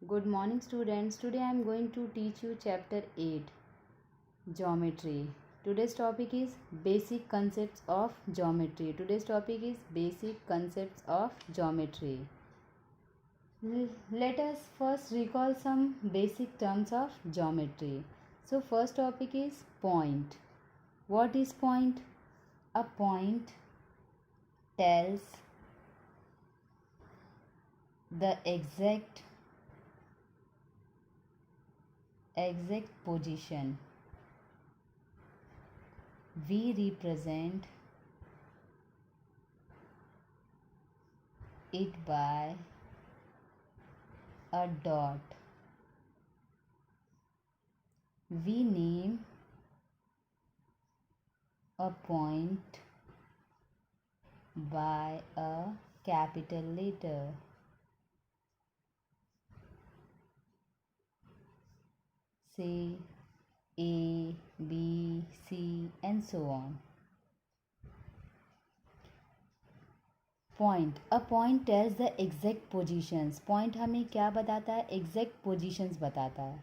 Good morning, students. Today I am going to teach you chapter 8, Geometry. Today's topic is Basic Concepts of Geometry. Let us first recall some basic terms of geometry. So, first topic is point. What is point? A point tells the exact position. We represent it by a dot. We name a point by a capital letter. Say A, B, C and so on. Point. A point tells the exact positions. Point हमें क्या बताता है? Exact positions बताता है.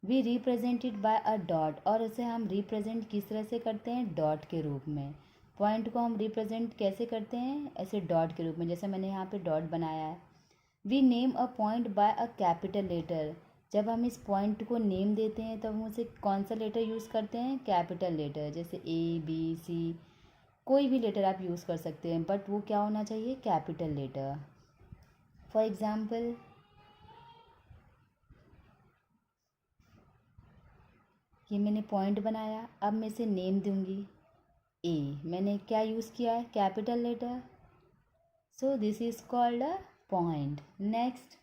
We represent it by a dot. और उसे हम represent किस तरह से करते हैं? Dot के रूप में. पॉइंट को हम represent कैसे करते हैं? ऐसे डॉट के रूप में, जैसे मैंने यहाँ पे डॉट बनाया है. We name a point by a capital letter. जब हम इस पॉइंट को नेम देते हैं तो हम उसे कौन सा लेटर यूज़ करते हैं? Capital letter. जैसे A, B, C, कोई भी लेटर आप यूज़ कर सकते हैं, बट वो क्या होना चाहिए? Capital letter. फॉर एग्ज़ाम्पल, ये मैंने पॉइंट बनाया. अब मैं इसे नेम दूंगी A. मैंने क्या यूज़ किया है? Capital letter. So this is called a point. Next,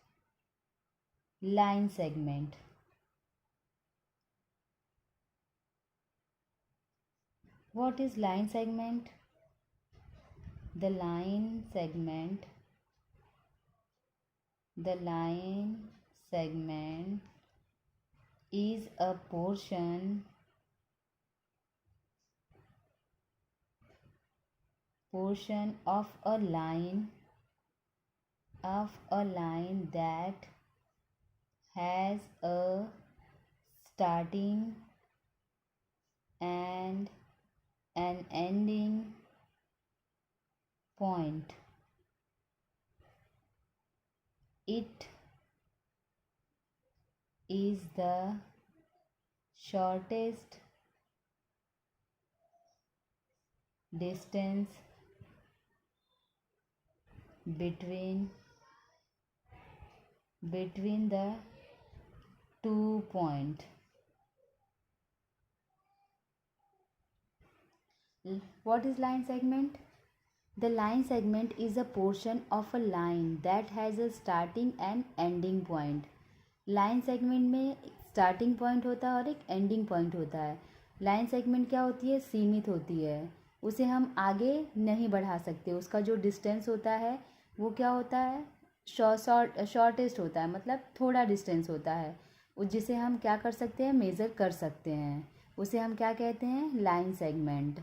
line segment. What is line segment? The line segment is a portion of a line that has a starting and an ending point. It is the shortest distance between the 2 points. What is line segment? The line segment is a portion of a line that has a starting and ending point. Line segment में starting point होता है और एक ending point होता है. Line segment क्या होती है? सीमित होती है. उसे हम आगे नहीं बढ़ा सकते. उसका जो डिस्टेंस होता है वो क्या होता है? शॉर्टेस्ट होता है, मतलब थोड़ा डिस्टेंस होता है, जिसे हम क्या कर सकते हैं? मेज़र कर सकते हैं. उसे हम क्या कहते हैं? Line segment.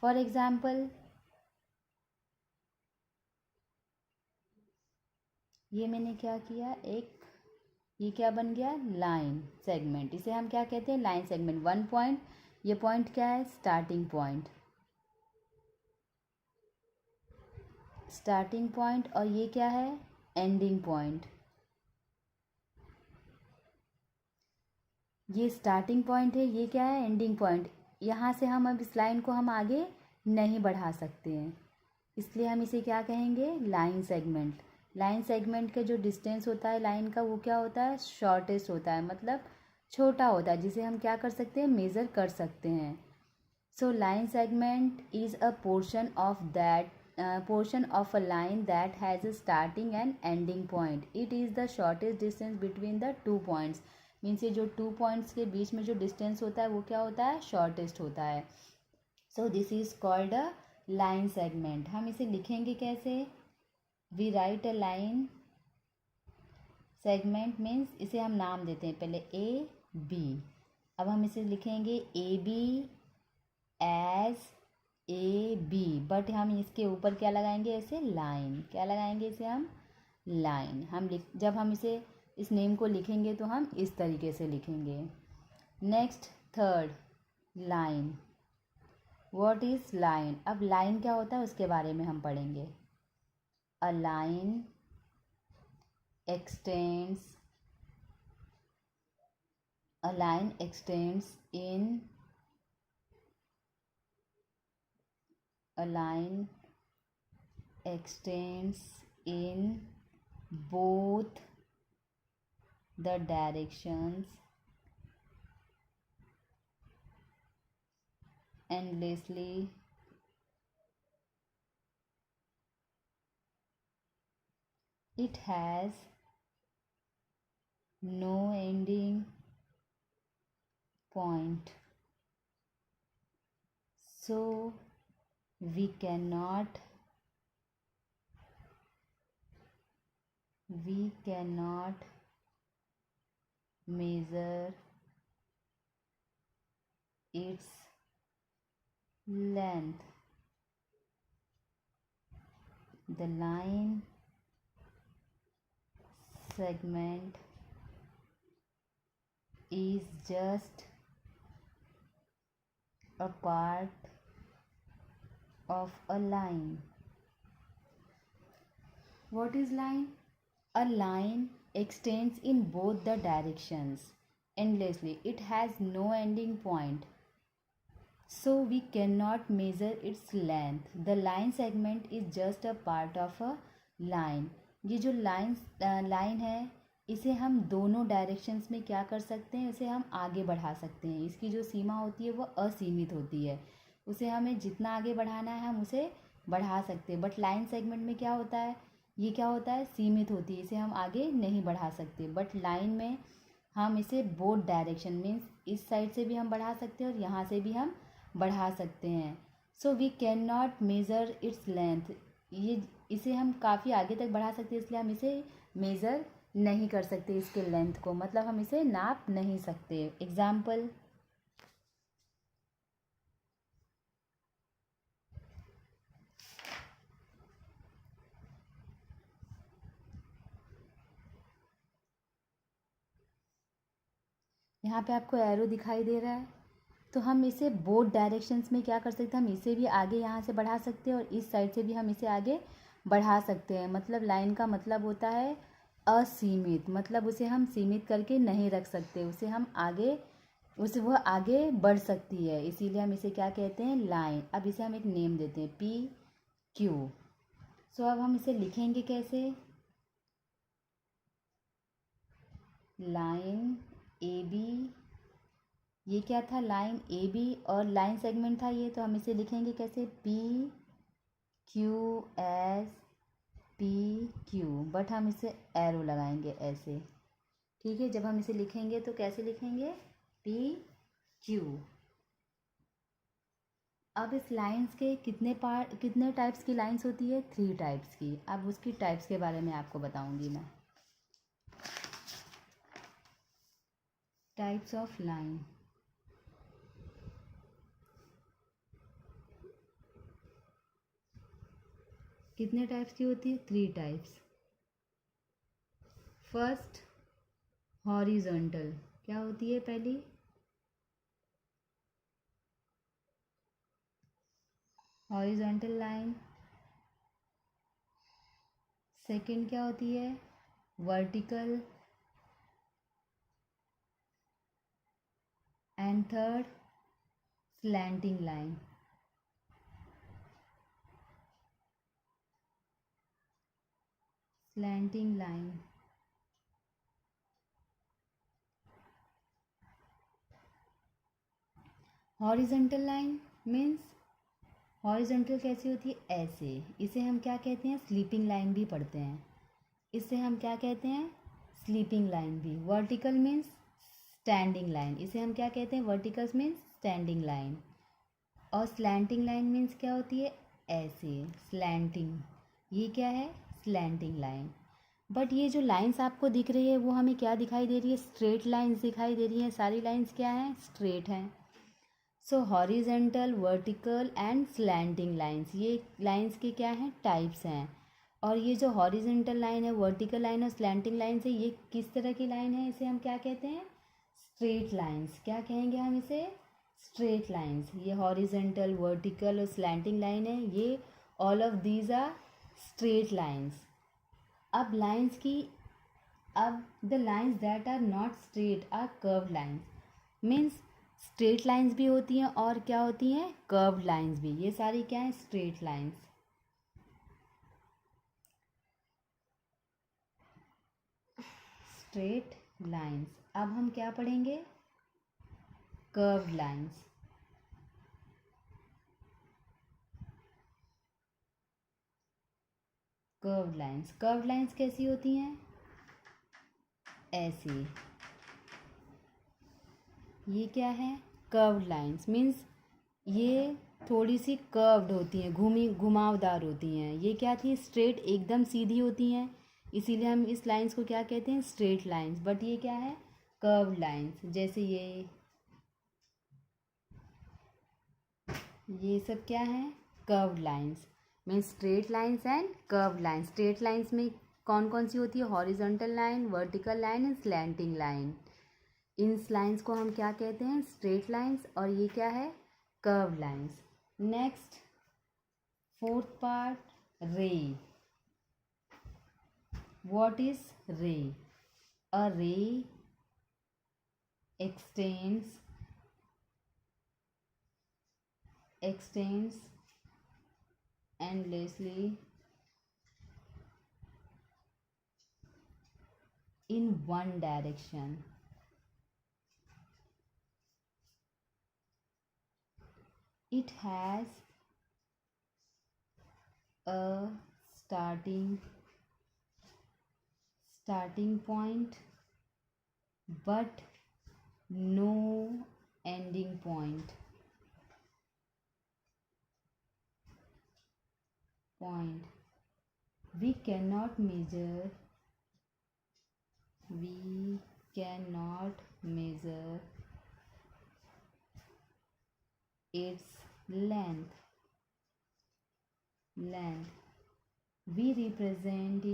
फॉर एग्ज़ाम्पल, ये मैंने क्या किया? ये क्या बन गया? Line segment. इसे हम क्या कहते हैं? Line segment. 1 पॉइंट. ये पॉइंट क्या है? Starting point. और ये क्या है? Ending point. ये स्टार्टिंग पॉइंट है, ये क्या है? Ending point. यहाँ से हम अब इस लाइन को हम आगे नहीं बढ़ा सकते हैं, इसलिए हम इसे क्या कहेंगे? Line segment. लाइन सेगमेंट का जो डिस्टेंस होता है लाइन का, वो क्या होता है? शॉर्टेस्ट होता है, मतलब छोटा होता है, जिसे हम क्या कर सकते हैं? मेज़र कर सकते हैं. So line segment is a portion of a line that has a starting and ending point. It is the shortest distance between the 2 points. Means ये जो 2 पॉइंट्स के बीच में जो डिस्टेंस होता है वो क्या होता है? शॉर्टेस्ट होता है. So this is called a line segment. हम इसे लिखेंगे कैसे? We write a line segment means, इसे हम नाम देते हैं पहले A, B. अब हम इसे लिखेंगे AB एज AB, बट हम इसके ऊपर क्या लगाएंगे? ऐसे लाइन. क्या लगाएंगे? इसे हम लाइन. जब हम इसे इस नेम को लिखेंगे तो हम इस तरीके से लिखेंगे। Next third, line. What is line? अब लाइन क्या होता है उसके बारे में हम पढ़ेंगे। A line extends a line extends in a line extends in both the directions endlessly it has no ending point, so we cannot measure its length. The line segment is just a part of a line. What is line? A line extends in both the directions endlessly. It has no ending point, so we cannot measure its length. The line segment is just a part of a line. ये जो line है, इसे हम दोनों directions में क्या कर सकते हैं, इसे हम आगे बढ़ा सकते हैं। इसकी जो सीमा होती है वो असीमित होती है, उसे हमें जितना आगे बढ़ाना है हम उसे बढ़ा सकते हैं। बट लाइन सेगमेंट में क्या होता है, ये क्या होता है, सीमित होती है, इसे हम आगे नहीं बढ़ा सकते। बट लाइन में हम इसे बोथ डायरेक्शन मीन्स इस साइड से भी हम बढ़ा सकते हैं और यहाँ से भी हम बढ़ा सकते हैं। So we can not measure its length, ये इसे हम काफ़ी आगे तक बढ़ा सकते हैं, इसलिए हम इसे मेज़र नहीं कर सकते इसके लेंथ को, मतलब हम इसे नाप नहीं सकते। एग्जाम्पल, यहाँ पे आपको एरो दिखाई दे रहा है, तो हम इसे बोथ डायरेक्शंस में क्या कर सकते हैं, हम इसे भी आगे यहाँ से बढ़ा सकते हैं और इस साइड से भी हम इसे आगे बढ़ा सकते हैं। मतलब लाइन का मतलब होता है असीमित, मतलब उसे हम सीमित करके नहीं रख सकते, उसे हम आगे उसे वह आगे बढ़ सकती है, इसीलिए हम इसे क्या कहते हैं, लाइन। अब इसे हम एक नेम देते हैं पी क्यू। सो अब हम इसे लिखेंगे कैसे, लाइन ए बी, ये क्या था, लाइन ए बी और लाइन सेगमेंट था ये, तो हम इसे लिखेंगे कैसे, P Q S P Q, but हम इसे एरो लगाएंगे ऐसे, ठीक है। जब हम इसे लिखेंगे तो कैसे लिखेंगे, पी क्यू। अब इस लाइंस के कितने टाइप्स की लाइंस होती है, 3 टाइप्स की। अब उसकी टाइप्स के बारे में आपको बताऊंगी मैं। टाइप्स ऑफ लाइन, कितने टाइप्स की होती है, 3 टाइप्स। फर्स्ट हॉरिजॉन्टल, क्या होती है पहली, हॉरिजॉन्टल लाइन। सेकंड क्या होती है, vertical. And third slanting line. Slanting line, horizontal line means, horizontal कैसी होती है, ऐसे, इसे हम क्या कहते हैं, स्लीपिंग लाइन भी पढ़ते हैं, इसे हम क्या कहते हैं, स्लीपिंग लाइन भी। वर्टिकल मीन्स स्टैंडिंग लाइन, इसे हम क्या कहते हैं, वर्टिकल मीन्स स्टैंडिंग लाइन। और स्लैंटिंग लाइन मीन्स क्या होती है, ऐसे, स्लैंटिंग, ये क्या है, स्लैंटिंग लाइन। बट ये जो लाइंस आपको दिख रही है वो हमें क्या दिखाई दे रही है, स्ट्रेट लाइंस दिखाई दे रही हैं, सारी लाइंस क्या हैं, स्ट्रेट हैं। So horizontal, vertical and slanting lines, ये लाइंस के क्या हैं, टाइप्स हैं। और ये जो हॉरिजेंटल लाइन है, वर्टिकल लाइन और स्लैंटिंग लाइन से, ये किस तरह की लाइन है, इसे हम क्या कहते हैं, स्ट्रेट लाइंस। क्या कहेंगे हम इसे, स्ट्रेट लाइंस। ये हॉरिजेंटल, वर्टिकल और स्लैंटिंग लाइन है, ये all of these are straight lines. अब लाइंस की, अब the lines that are not straight are curved lines. Means straight lines भी होती हैं और क्या होती हैं, कर्व्ड लाइंस भी। ये सारी क्या है, स्ट्रेट लाइंस। Straight lines. अब हम क्या पढ़ेंगे, curved lines. Curved lines, curved lines कैसी होती हैं, ऐसी। ये क्या है, कर्व्ड लाइंस। मीन्स ये थोड़ी सी कर्व्ड होती हैं, घुमावदार होती हैं। ये क्या थी, स्ट्रेट, एकदम सीधी होती हैं, इसीलिए हम इस लाइंस को क्या कहते हैं, स्ट्रेट लाइंस। बट ये क्या है, कर्व्ड लाइंस। जैसे ये सब क्या है, curved lines. Means straight lines and curved lines. Straight lines में कौन कौन सी होती है, horizontal line, vertical line and slanting line. In lines को हम क्या कहते हैं, स्ट्रेट लाइंस। और ये क्या है, curved lines. Next, fourth part, रे। व्हाट इज रे, अ रे extends endlessly in one direction. It has a starting point but no ending point. We cannot measure its length. We represent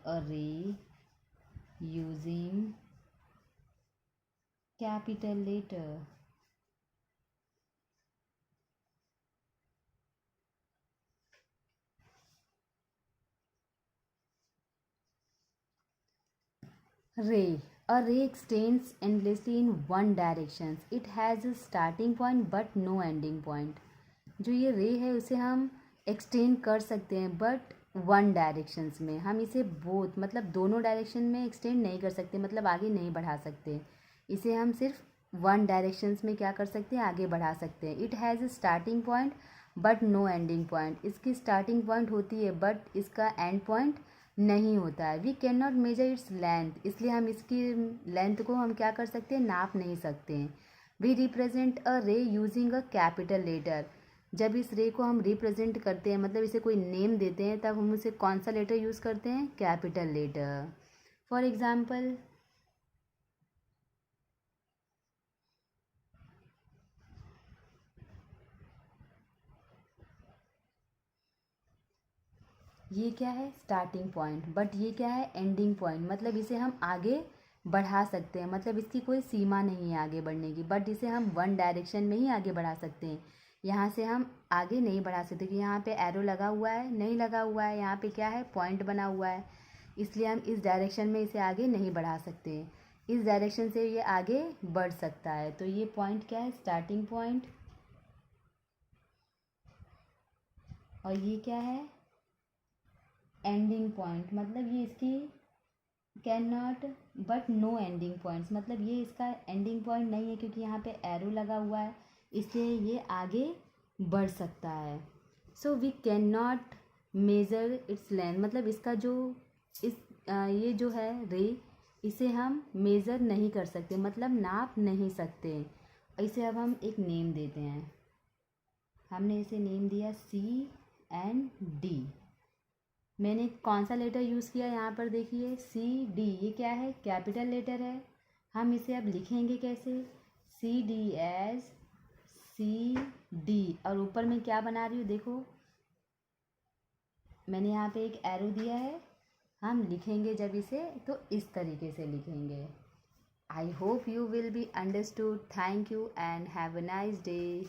a ray using capital letter. Ray. A ray extends endlessly in one direction. It has a starting point but no ending point. जो ये रे है उसे हम extend कर सकते हैं but one directions में। हम इसे बोथ मतलब दोनों डायरेक्शन में एक्सटेंड नहीं कर सकते, मतलब आगे नहीं बढ़ा सकते। इसे हम सिर्फ वन डायरेक्शंस में क्या कर सकते हैं, आगे बढ़ा सकते हैं। It has a starting point but no ending point. इसकी स्टार्टिंग पॉइंट होती है बट इसका एंड पॉइंट नहीं होता है। We can not measure its length, इसलिए हम इसकी लेंथ को हम क्या कर सकते हैं, नाप नहीं सकते हैं। वी रिप्रेजेंट अ रे यूजिंग अ कैपिटल लेटर। जब इस रे को हम रिप्रेजेंट करते हैं, मतलब इसे कोई नेम देते हैं, तब हम उसे कौन सा लेटर यूज़ करते हैं, कैपिटल लेटर। फॉर एग्ज़ाम्पल, ये क्या है, स्टार्टिंग पॉइंट, बट ये क्या है, एंडिंग पॉइंट। मतलब इसे हम आगे बढ़ा सकते हैं, मतलब इसकी कोई सीमा नहीं है आगे बढ़ने की, बट इसे हम वन डायरेक्शन में ही आगे बढ़ा सकते हैं। यहाँ से हम आगे नहीं बढ़ा सकते कि यहाँ पे एरो लगा हुआ है, नहीं लगा हुआ है, यहाँ पे क्या है, पॉइंट बना हुआ है, इसलिए हम इस डायरेक्शन में इसे आगे नहीं बढ़ा सकते। इस डायरेक्शन से ये आगे बढ़ सकता है। तो ये पॉइंट क्या है, स्टार्टिंग पॉइंट। और ये क्या है, एंडिंग पॉइंट। मतलब ये इसकी can not but no ending points, मतलब ये इसका एंडिंग पॉइंट नहीं है क्योंकि यहाँ पे एरो लगा हुआ है, इसलिए ये आगे बढ़ सकता है। So we can not measure its length, मतलब इसका जो ये जो है रे, इसे हम मेज़र नहीं कर सकते, मतलब नाप नहीं सकते। इसे अब हम एक नेम देते हैं। हमने इसे नेम दिया CND। मैंने कौन सा लेटर यूज़ किया, यहाँ पर देखिए CD, ये क्या है, कैपिटल लेटर है। हम इसे अब लिखेंगे कैसे, CD एज CD और ऊपर में क्या बना रही हूँ देखो, मैंने यहाँ पे एक एरो दिया है। हम लिखेंगे जब इसे तो इस तरीके से लिखेंगे। I hope you will be understood. Thank you and have a nice day.